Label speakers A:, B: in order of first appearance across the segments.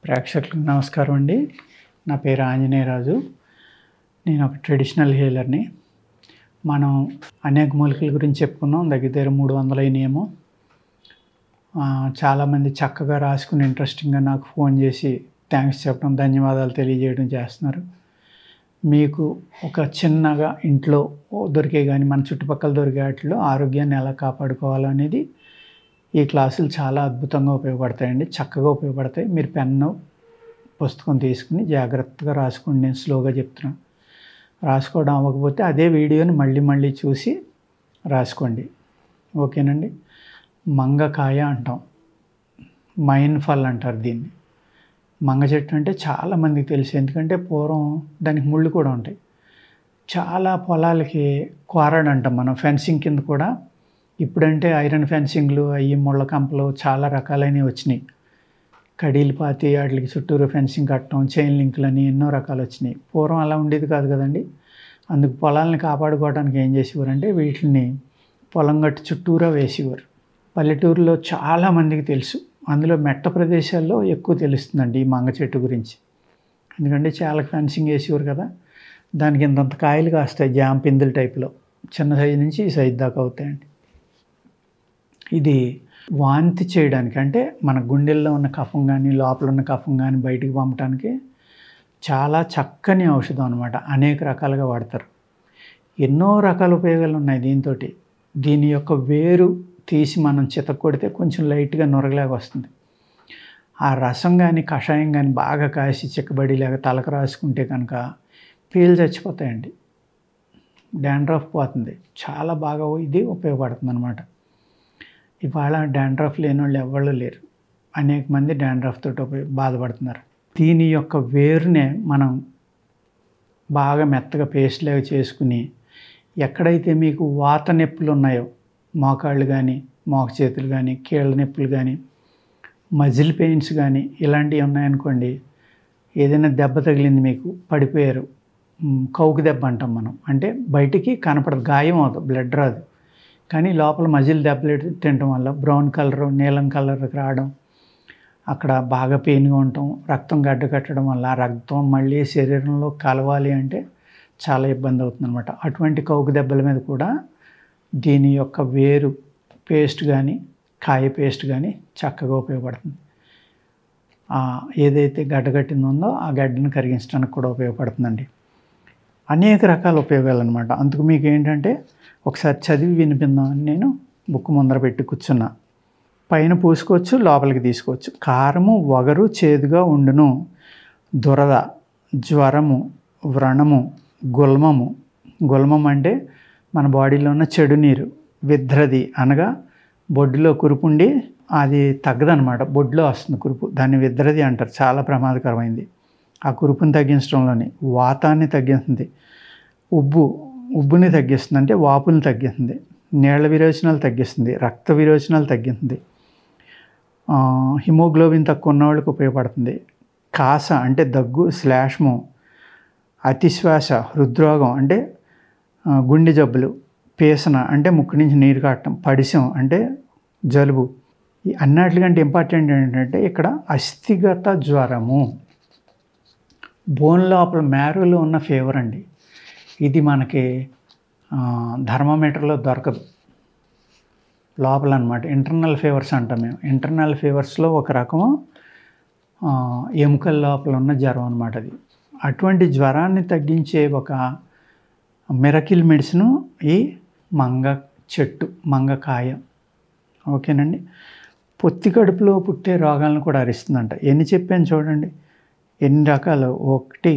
A: ప్రేక్షకులకు నమస్కారం అండి. నా పేరు ఆంజనేయరాజు. నేను ఒక ట్రెడిషనల్ హీలర్ని. మనం అనేక మూలికల గురించి చెప్పుకున్నాం. దగ్గర 300 అయినాయేమో. చాలామంది చక్కగా రాసుకుని ఇంట్రెస్టింగ్గా నాకు ఫోన్ చేసి థ్యాంక్స్ చెప్పడం, ధన్యవాదాలు తెలియజేయడం చేస్తున్నారు. మీకు ఒక చిన్నగా ఇంట్లో దొరికే కానీ మన చుట్టుపక్కల దొరికే వాటిలో ఆరోగ్యాన్ని ఎలా కాపాడుకోవాలనేది ఈ క్లాసులు చాలా అద్భుతంగా ఉపయోగపడతాయండి. చక్కగా ఉపయోగపడతాయి. మీరు పెన్ను పుస్తకం తీసుకుని జాగ్రత్తగా రాసుకోండి. నేను స్లోగా చెప్తున్నాను. రాసుకోవడం అవ్వకపోతే అదే వీడియోని మళ్ళీ చూసి రాసుకోండి. ఓకేనండి. మంగకాయ అంటాం, మైన్ ఫల్ అంటారు దీన్ని. మంగ చెట్టు అంటే చాలామందికి తెలుసు, ఎందుకంటే పూర్వం దానికి ముళ్ళు కూడా ఉంటాయి. చాలా పొలాలకి కోరాడు అంటాం మనం, ఫెన్సింగ్ కింద కూడా. ఇప్పుడంటే ఐరన్ ఫెన్సింగ్లు అవి ముళ్ళ కంపలు చాలా రకాలైనవి వచ్చినాయి. కడీలు పాతి వాటికి చుట్టూరు ఫెన్సింగ్ కట్టడం, చైన్ లింకులు అని ఎన్నో రకాలు వచ్చినాయి. పూర్వం అలా ఉండేది కాదు కదండి. అందుకు పొలాలని కాపాడుకోవడానికి ఏం చేసేవారంటే వీటిని పొలం గట్టు చుట్టూరా వేసేవారు. పల్లెటూరులో చాలామందికి తెలుసు, అందులో మెట్ట ప్రదేశాల్లో ఎక్కువ తెలుస్తుందండి ఈ మంగ చెట్టు గురించి. ఎందుకంటే చాలా ఫెన్సింగ్ వేసేవారు కదా, దానికి ఇంతంత కాయలు కాస్తాయి, జామ పిందుల టైపులో. చిన్న సైజు నుంచి ఈ సైజు దాకా అవుతాయండి. ఇది వాంతి చేయడానికి, అంటే మన గుండెల్లో ఉన్న కఫం కానీ లోపల ఉన్న కఫం కానీ బయటికి పంపడానికి చాలా చక్కని ఔషధం అనమాట. అనేక రకాలుగా వాడతారు. ఎన్నో రకాల ఉపయోగాలు ఉన్నాయి దీంతో. దీని యొక్క వేరు తీసి మనం చితక్కొడితే కొంచెం లైట్గా నొరగలాగా వస్తుంది. ఆ రసం కానీ కషాయం కానీ బాగా కాసి చిక్కబడిలాగా తలకు రాసుకుంటే కనుక పీలు చచ్చిపోతాయండి. డాండ్రఫ్ పోతుంది. చాలా బాగా ఇది ఉపయోగపడుతుంది అనమాట. ఇవాళ డాండ్రఫ్ లేని వాళ్ళు ఎవరు లేరు. అనేక మంది డాండ్రఫ్ తోటి బాధపడుతున్నారు. దీని యొక్క వేరునే మనం బాగా మెత్తగా పేస్ట్ లాగా చేసుకుని, ఎక్కడైతే మీకు వాత నొప్పులు ఉన్నాయో, మోకాళ్ళు కానీ మోక చేతులు కానీ కీళ్ళ నొప్పులు కానీ మజిల్ పెయిన్స్ కానీ ఇలాంటివి ఉన్నాయనుకోండి, ఏదైనా దెబ్బ తగిలింది మీకు, పడిపోయారు, కౌకు దెబ్బ అంటాం మనం. అంటే బయటికి కనపడదు, గాయం అవుతుంది, బ్లడ్ రాదు, కానీ లోపల మజిల్ దెబ్బలు తినటం వల్ల బ్రౌన్ కలర్ నీలం కలర్కి రావడం, అక్కడ బాగా పెయిన్గా ఉండటం, రక్తం గడ్డ కట్టడం వల్ల ఆ రక్తం మళ్ళీ శరీరంలో కలవాలి అంటే చాలా ఇబ్బంది అవుతుంది అనమాట. అటువంటి కౌకు దెబ్బల మీద కూడా దీని యొక్క వేరు పేస్ట్ కానీ కాయ పేస్ట్ కానీ చక్కగా ఉపయోగపడుతుంది. ఏదైతే గడ్డ కట్టిందో ఉందో ఆ గడ్డను కరిగించడానికి కూడా ఉపయోగపడుతుందండి. అనేక రకాల ఉపయోగాలు అనమాట. అందుకు మీకు ఏంటంటే ఒకసారి చదివి వినిపిందామని నేను బుక్ ముందర పెట్టి కూర్చున్నా. పైన పూసుకోవచ్చు, లోపలికి తీసుకోవచ్చు. కారము వగరు చేదుగా ఉండును, దురద, జ్వరము, వ్రణము, గుల్మము. గుల్మం అంటే మన బాడీలో ఉన్న చెడు నీరు. విద్రది అనగా బొడ్డులో కురుపుండి అది తగ్గదనమాట, బొడ్డులో వస్తుంది కురుపు, దాన్ని విద్రది అంటారు. చాలా ప్రమాదకరమైంది. ఆ కురుపుని తగ్గించడంలోని వాతాన్ని తగ్గిస్తుంది, ఉబ్బుని తగ్గిస్తుంది, అంటే వాపుని తగ్గిస్తుంది, నీళ్ల విరోచనాలు తగ్గిస్తుంది, రక్త విరోచనాలు తగ్గిస్తుంది, హిమోగ్లోబిన్ తక్కువ ఉన్న వాళ్ళకి ఉపయోగపడుతుంది. కాస అంటే దగ్గు, శ్లేష్మం, అతిశ్వాస, హృద్రోగం అంటే గుండె జబ్బులు, పేసన అంటే ముక్కు నుంచి నీరు కారటం, పడిశం అంటే జలుబు. ఈ అన్నిటికంటే ఇంపార్టెంట్ ఏంటంటే ఇక్కడ అస్థిగత జ్వరము, బోన్ లోపల మ్యారోలో ఉన్న ఫీవర్ అండి. ఇది మనకి థర్మామీటర్లో దొరకదు, లోపల అనమాట. ఇంటర్నల్ ఫీవర్స్ అంటాం మేము. ఇంటర్నల్ ఫీవర్స్లో ఒక రకము ఎముకల లోపల ఉన్న జ్వరం అనమాట అది. అటువంటి జ్వరాన్ని తగ్గించే ఒక మిరకిల్ మెడిసిన్ ఈ మంగ చెట్టు, మంగకాయ. ఓకేనండి. పొత్తి కడుపులో పుట్టే రోగాలను కూడా అరిస్తుందంట. ఎన్ని చెప్పాను చూడండి, ఎన్ని రకాలు. 1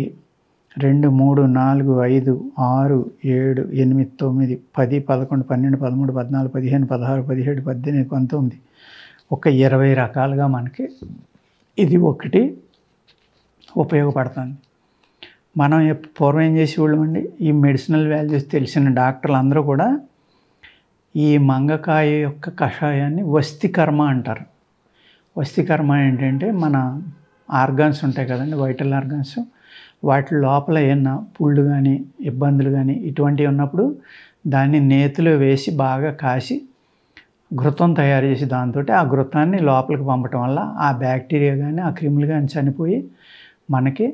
A: 2 3 4 5 6 7 8 9 10 11 12 13 14 15 16 17 18 19 ఒక 20 రకాలుగా మనకి ఇది ఒకటి ఉపయోగపడుతుంది. మనం పూర్వం ఏం చేసేవాళ్ళం అండి, ఈ మెడిసినల్ వాల్యూస్ తెలిసిన డాక్టర్లు అందరూ కూడా ఈ మంగకాయ యొక్క కషాయాన్ని వస్తికర్మ అంటారు. వస్తికర్మ ఏంటంటే మన ఆర్గాన్స్ ఉంటాయి కదండి, వైటల్ ఆర్గాన్స్, వాటి లోపల ఏమన్నా పుళ్ళు కానీ ఇబ్బందులు కానీ ఇటువంటివి ఉన్నప్పుడు దాన్ని నేతిలో వేసి బాగా కాసి ఘృతం తయారు చేసి దాంతో ఆ ఘృతాన్ని లోపలికి పంపటం వల్ల ఆ బ్యాక్టీరియా కానీ ఆ క్రిములు కానీ చనిపోయి మనకి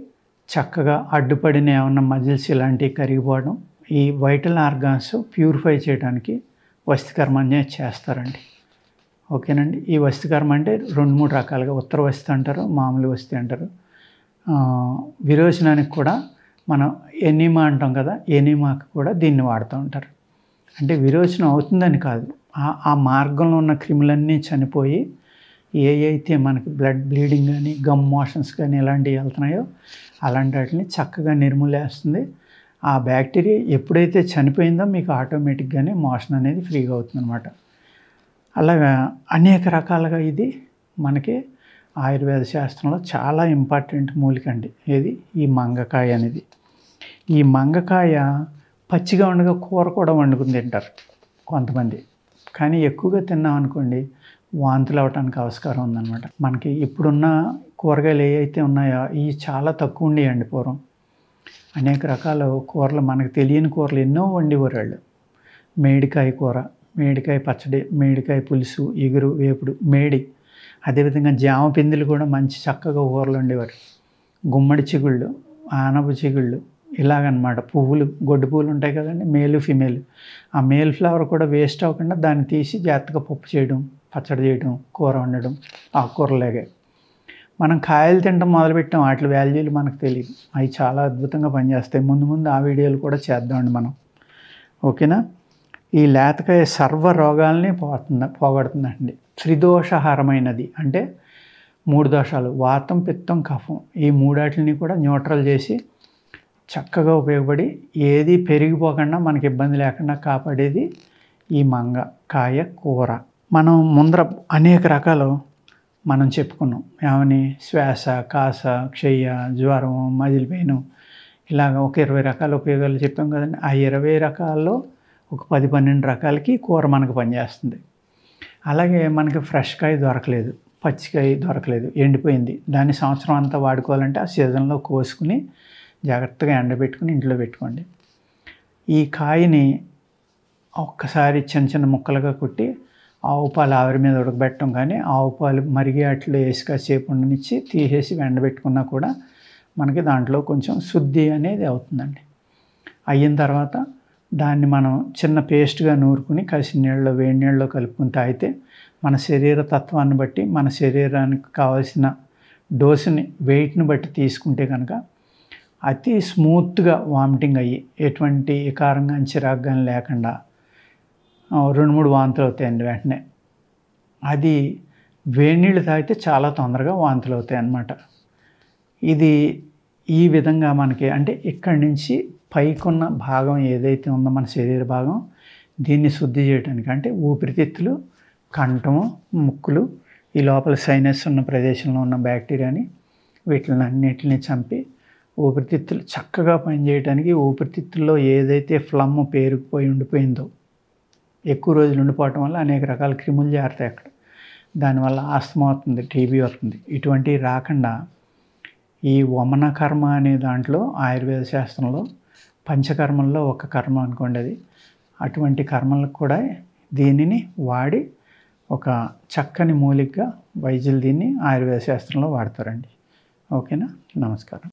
A: చక్కగా అడ్డుపడిన ఏమన్నా మజిల్స్ ఇలాంటివి కరిగిపోవడం, ఈ వైటల్ ఆర్గాన్స్ ప్యూరిఫై చేయడానికి వస్తికర్మ అనేది చేస్తారండి. ఓకేనండి. ఈ వస్తికర్మ అంటే 2-3 రకాలుగా ఉత్తర వస్తి అంటారు, మామూలు వస్తి అంటారు. విరోచనానికి కూడా మనం ఎనీమా అంటాం కదా, ఎనీమాకి కూడా దీన్ని వాడుతూ ఉంటారు. అంటే విరోచనం అవుతుందని కాదు, ఆ మార్గంలో ఉన్న క్రిములన్నీ చనిపోయి ఏ అయితే మనకి బ్లడ్ బ్లీడింగ్ కానీ గమ్ మోషన్స్ కానీ ఇలాంటివి వెళ్తున్నాయో అలాంటి వాటిని చక్కగా నిర్మూలేస్తుంది. ఆ బ్యాక్టీరియా ఎప్పుడైతే చనిపోయిందో మీకు ఆటోమేటిక్గానే మోషన్ అనేది ఫ్రీగా అవుతుంది అనమాట. అలాగా అనేక రకాలుగా ఇది మనకి ఆయుర్వేద శాస్త్రంలో చాలా ఇంపార్టెంట్ మూలిక అండి. ఏది ఈ మంగకాయ అనేది. ఈ మంగకాయ పచ్చిగా ఉండగా కూర కూడా వండుకుని తింటారు కొంతమంది. కానీ ఎక్కువగా తిన్నాం అనుకోండి వాంతులు అవడానికి ఆస్కారం ఉందన్నమాట. మనకి ఇప్పుడున్న కూరగాయలు ఏవైతే ఉన్నాయో ఇవి చాలా తక్కువ ఉండేయండి పూర్వం. అనేక రకాల కూరలు, మనకు తెలియని కూరలు ఎన్నో వండేవారు వాళ్ళు. మేడికాయ కూర, మేడికాయ పచ్చడి, మేడికాయ పులుసు, ఇగురు, వేపుడు, మేడి, అదేవిధంగా జామ పిందులు కూడా మంచి చక్కగా కూరలు వండేవారు. గుమ్మడి చిగుళ్ళు, ఆనప చిగుళ్ళు, ఇలాగనమాట. పువ్వులు, గొడ్డు పువ్వులు ఉంటాయి కదండి, మేలు ఫిమేల్. ఆ మేల్ ఫ్లవర్ కూడా వేస్ట్ అవ్వకుండా దాన్ని తీసి జాగ్రత్తగా పప్పు చేయడం, పచ్చడి చేయడం, కూర వండడం, ఆకుకూరలాగే. మనం కాయలు తినడం మొదలుపెట్టాం, వాటి వాల్యూలు మనకు తెలియదు. అవి చాలా అద్భుతంగా పనిచేస్తాయి. ముందు ముందు ఆ వీడియోలు కూడా చేద్దామండి మనం. ఓకేనా. ఈ లేతకాయ సర్వ రోగాల్ని పోగొడుతుందండి. త్రిదోషహారమైనది అంటే 3 దోషాలు, వాతం, పిత్తం, కఫం, ఈ మూడాటిని కూడా న్యూట్రల్ చేసి చక్కగా ఉపయోగపడి ఏది పెరిగిపోకుండా మనకి ఇబ్బంది లేకుండా కాపాడేది ఈ మంగకాయ కూర. మనం ముందర అనేక రకాలు మనం చెప్పుకున్నాం. ఏమని? శ్వాస, కాస, క్షయ, జ్వరం, మజిల్ పెయిన్, ఇలాగ ఒక 20 రకాల ఉపయోగాలు చెప్పాం కదండి. ఆ 20 రకాల్లో ఒక 10-12 రకాలకి కూర మనకు పనిచేస్తుంది. అలాగే మనకి ఫ్రెష్ కాయ దొరకలేదు, పచ్చికాయ దొరకలేదు, ఎండిపోయింది, దాన్ని సంవత్సరం అంతా వాడుకోవాలంటే ఆ సీజన్లో కోసుకుని జాగ్రత్తగా ఎండబెట్టుకుని ఇంట్లో పెట్టుకోండి. ఈ కాయని ఒక్కసారి చిన్న చిన్న ముక్కలుగా కుట్టి ఆవు పాలు ఆవిరి మీద ఉడకబెట్టడం కానీ, ఆవు పాలు మరిగి అట్లా వేసి కాసేపు ఉండనిచ్చి తీసేసి ఎండబెట్టుకున్నా కూడా మనకి దాంట్లో కొంచెం శుద్ధి అనేది అవుతుందండి. అయిన తర్వాత దాన్ని మనం చిన్న పేస్ట్గా నూరుకుని కాసిన నీళ్ళలో, వేడి నీళ్ళలో కలుపుకుని తాగితే మన శరీర తత్వాన్ని బట్టి, మన శరీరానికి కావాల్సిన డోసుని, వెయిట్ని బట్టి తీసుకుంటే కనుక అతి స్మూత్గా వామిటింగ్ అయ్యి ఎటువంటి వికారం కానీ చిరాకు కానీ లేకుండా 2-3 వాంతులు అవుతాయండి వెంటనే. అది వేడి నీళ్ళు తాగితే చాలా తొందరగా వాంతులు అవుతాయి అన్నమాట. ఇది ఈ విధంగా మనకి అంటే ఇక్కడి నుంచి పైకున్న భాగం ఏదైతే ఉందో మన శరీర భాగం, దీన్ని శుద్ధి చేయడానికి అంటే ఊపిరితిత్తులు, కంఠము, ముక్కులు, ఈ లోపల సైనస్ ఉన్న ప్రదేశంలో ఉన్న బ్యాక్టీరియాని వీటిని అన్నిటిని చంపి ఊపిరితిత్తులు చక్కగా పనిచేయడానికి, ఊపిరితిత్తుల్లో ఏదైతే ఫ్లమ్ పేరుకుపోయి ఉండిపోయిందో ఎక్కువ రోజులు ఉండిపోవటం వల్ల అనేక రకాల క్రిములు చేరుతాయి అక్కడ. దానివల్ల ఆస్తమా అవుతుంది, టీబీ అవుతుంది. ఇటువంటివి రాకుండా ఈ వమన కర్మ అనే దాంట్లో ఆయుర్వేద శాస్త్రంలో పంచకర్మల్లో ఒక కర్మ అనుకోండి అది. అటువంటి కర్మలకు కూడా దీనిని వాడి ఒక చక్కని మూలికగా వైద్యులు దీన్ని ఆయుర్వేద శాస్త్రంలో వాడతారండి. ఓకేనా. నమస్కారం.